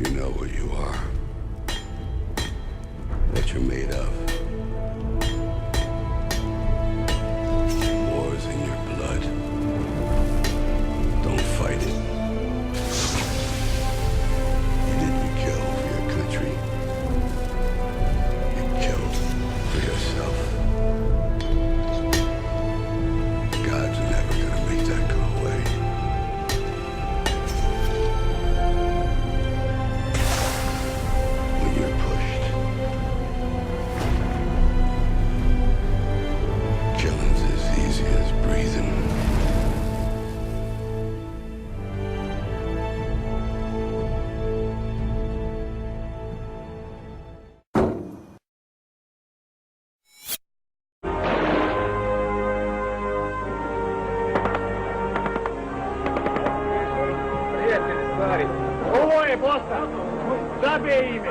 You know what you are. What you're made of. War's in your blood. Don't fight it. You didn't kill for your country. You killed for yourself. God's never gonna make that go away. When you're pushed, killing's as easy as breathing. Prijatelji stvari, ovo je Bosna, zabije ime.